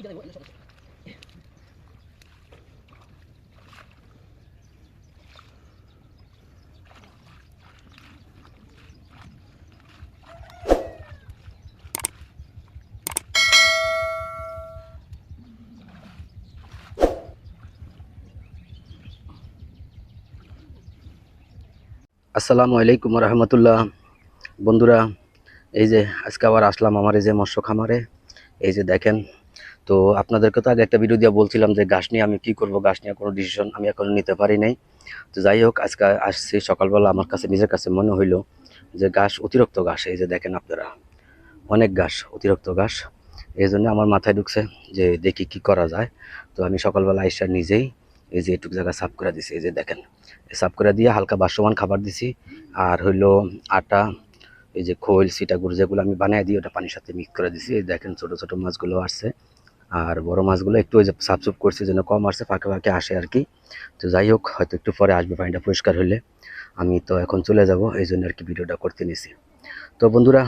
আসসালামু আলাইকুম রহমতুল্লাহ। বন্ধুরা, এই যে আজকে আবার আসলাম আমার এই যে মৎস্য খামারে। এই যে দেখেন, তো আপনাদেরকে তো আগে একটা ভিডিও দিয়ে বলছিলাম যে ঘাস নিয়ে আমি কি করব, ঘাস নিয়ে কোনো ডিসিশন আমি এখনো নিতে পারি নাই। তো যাই হোক, আজকে আসছি সকালবেলা, আমার কাছে নিজের কাছে মনে হইলো যে ঘাস, অতিরিক্ত ঘাস, এই যে দেখেন আপনারা, অনেক ঘাস, অতিরিক্ত ঘাস। এই জন্য আমার মাথায় ঢুকছে যে দেখি কি করা যায়। তো আমি সকালবেলা আইসা নিজেই এই যে একটু জায়গা সাফ করে দিছি। এই যে দেখেন, সাফ করে দিয়ে হালকা বাসমান খাবার দিছি, আর হইলো আটা, এই যে খোল সিটাগুড় যেগুলো আমি বানিয়ে দিই ওটা পানির সাথে মিক্স করে দিছি। এই দেখেন ছোট ছোট মাছগুলো আসছে, আর বড় মাছগুলো একটু ওই যে সাফ করছে যেন কম আসছে, ফাঁকে ফাঁকে আসে আর কি। তো যাই হোক, হয়তো একটু পরে আসবে পানিটা পরিষ্কার হলে। আমি তো এখন চলে যাব, এই জন্য আর কি ভিডিওটা করতে নিছি। তো বন্ধুরা,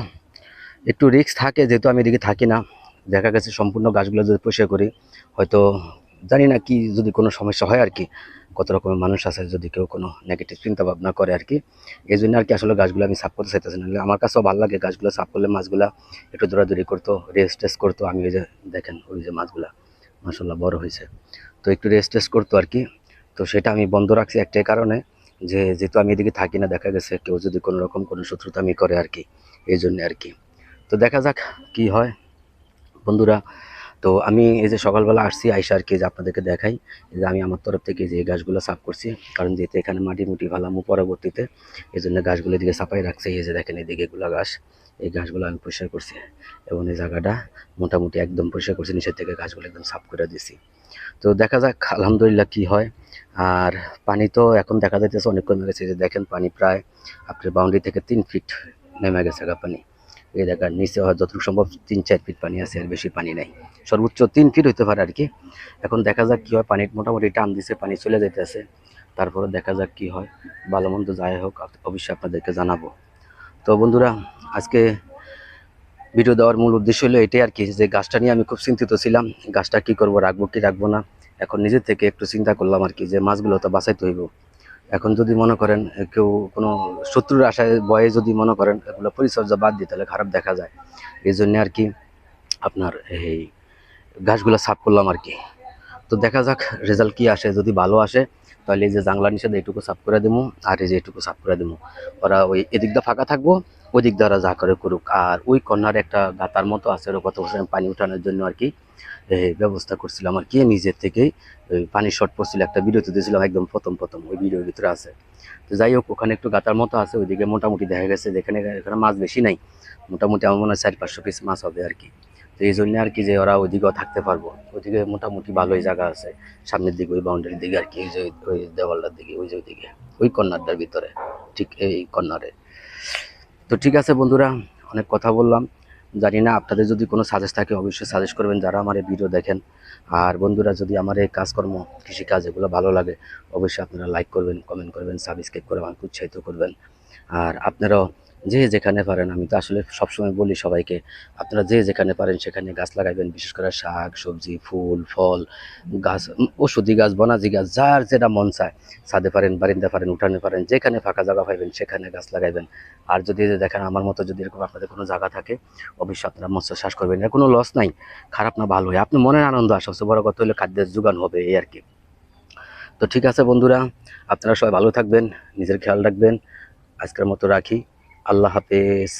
একটু রিস্ক থাকে, যেহেতু আমি এদিকে থাকি না। দেখা গেছে সম্পূর্ণ গাছগুলো যদি পরিষ্কার করি, হয়তো জানি না কি যদি কোনো সমস্যা হয় আর কি। কত রকমের মানুষ আছে, যদি কেউ কোনো নেগেটিভ চিন্তা ভাবনা করে আর কি। এই জন্য আর কি আসলে গাছগুলো আমি সাফ করতে চাইতেছি না। আমার কাছেও ভালো লাগে গাছগুলো সাফ করলে, মাছগুলা একটু দৌড়াদৌড়ি করতো, রেস্ট টেস্ট করতো। আমি ওই যে দেখেন, ওই যে মাছগুলা মাশাল্লাহ বড় হয়েছে, তো একটু রেস্ট টেস্ট করতো আর কি। তো সেটা আমি বন্ধ রাখছি একটাই কারণে, যে যেহেতু আমি এদিকে থাকি না, দেখা গেছে কেউ যদি কোনো রকম কোনো শত্রুতা আমি করে আর কি, এই জন্য আর কি। তো দেখা যাক কি হয় বন্ধুরা। তো আমি এই যে সকালবেলা আসছি, আইসা আর কি যে আপনাদেরকে দেখাই যে আমি আমার তরফ থেকে যে গাছগুলো সাফ করছি, কারণ যেহেতু এখানে মাটি মুটি ফেলামু পরবর্তীতে, এই জন্য গাছগুলো এদিকে সাফাই রাখছে। এই যে দেখেন এদিকে এগুলো ঘাস, এই গাছগুলো আমি পরিষ্কার করছি, এবং এই জায়গাটা মোটামুটি একদম পরিষ্কার করছি, নিচের থেকে গাছগুলো একদম সাফ করে দিছি। তো দেখা যাক আলহামদুলিল্লাহ কি হয়। আর পানি তো এখন দেখা যাইতেছে অনেক কমে গেছে। যে দেখেন পানি প্রায় আপনার বাউন্ডারি থেকে 3 ফিট নেমে গেছে পানি। এই দেখার নিচে হয় যতটুকু সম্ভব 3-4 ফিট পানি আছে, আর বেশি পানি নাই। সর্বোচ্চ 3 ফিট হইতে পারে আর কি। এখন দেখা যাক কি হয়, পানির মোটামুটি টান দিছে, পানি চলে যাইতেছে। তারপরে দেখা যাক কি হয়, ভালো মন্দ যাই হোক অবশ্যই আপনাদেরকে জানাবো। তো বন্ধুরা, আজকে ভিডিও দেওয়ার মূল উদ্দেশ্য হলো এটাই আর কি, যে গাছটা নিয়ে আমি খুব চিন্তিত ছিলাম, গাছটা কি করব, রাখবো কি রাখবো না। এখন নিজের থেকে একটু চিন্তা করলাম আর কি, যে মাছগুলো তো বাঁচাইতে হইব। এখন যদি মনে করেন কেউ কোনো শত্রুর আশায় ভয়ে যদি মনে করেন এগুলো পরিচর্যা বাদ দিই, তাহলে খারাপ দেখা যায়। এই জন্য আর কি আপনার এই গাছগুলো সাফ করলাম আর কি। তো দেখা যাক রেজাল্ট কি আসে। যদি ভালো আসে তাহলে এই যে জাংলা নিষেধ এইটুকু সাফ করে দেবো, আর এই যে এইটুকু সাফ করে দেবো। ওরা ওই এদিক দিয়ে ফাঁকা থাকবো, ওই দিক দিয়ে ওরা যা করে করুক। আর ওই কর্নারে একটা গাতার মতো আছে, ওরা কত বছর পানি উঠানোর জন্য আর কি ব্যবস্থা করছিলাম আর কি নিজের থেকেই। ওই পানির শর্ট পড়ছিল, একটা ভিডিওতে দিয়েছিলাম একদম প্রথম প্রথম, ওই ভিডিওর ভিতরে আছে। তো যাই হোক, ওখানে একটু গাতার মতো আছে, ওইদিকে মোটামুটি দেখা গেছে যেখানে এখানে মাছ বেশি নাই, মোটামুটি আমার মনে হয় 400-500 পিস মাছ হবে আর কি। তো এই জন্য আর কি, যে ওরা ওইদিকেও থাকতে পারবো, ওইদিকে মোটামুটি ভালোই জায়গা আছে সামনের দিকে, ওই বাউন্ডারির দিকে আর কি, ওই যে ওই দেওয়ালটার দিকে, ওই যে ওইদিকে ওই কর্নারটার ভিতরে, ঠিক এই কর্নারে। তো ঠিক আছে বন্ধুরা, অনেক কথা বললাম। জানি না আপনাদের যদি কোনো সাজেস্ট থাকে অবশ্যই সাজেস্ট করবেন যারা আমার এই ভিডিও দেখেন। আর বন্ধুরা, যদি আমার এই কাজকর্ম, কৃষিকাজ এগুলো ভালো লাগে, অবশ্যই আপনারা লাইক করবেন, কমেন্ট করবেন, সাবস্ক্রাইব করে আমাকে উৎসাহিত করবেন। আর আপনারাও যে যেখানে পারেন, আমি তো আসলে সবসময় বলি সবাইকে, আপনারা যে যেখানে পারেন সেখানে গাছ লাগাইবেন। বিশেষ করে শাক সবজি, ফুল ফল গাছ, ওষুধি গাছ, বনাজি গাছ, যার যেটা মন চায়, ছাদে পারেন, বারিন্দা পারেন, উঠানে পারেন, যেখানে ফাঁকা জায়গা পাইবেন সেখানে গাছ লাগাইবেন। আর যদি দেখেন আমার মতো যদি এরকম আপনাদের কোনো জায়গা থাকে, অবশ্যই আপনারা মৎস্য চাষ করবেন। এর কোনো লস নাই, খারাপ না ভালো হয়, আপনি মনের আনন্দ আসে, সবচেয়ে বড় কথা হলো খাদ্যের যোগান হবে, এই আর কি। তো ঠিক আছে বন্ধুরা, আপনারা সবাই ভালো থাকবেন, নিজের খেয়াল রাখবেন। আজকের মতো রাখি, আল্লাহ হাফেজ।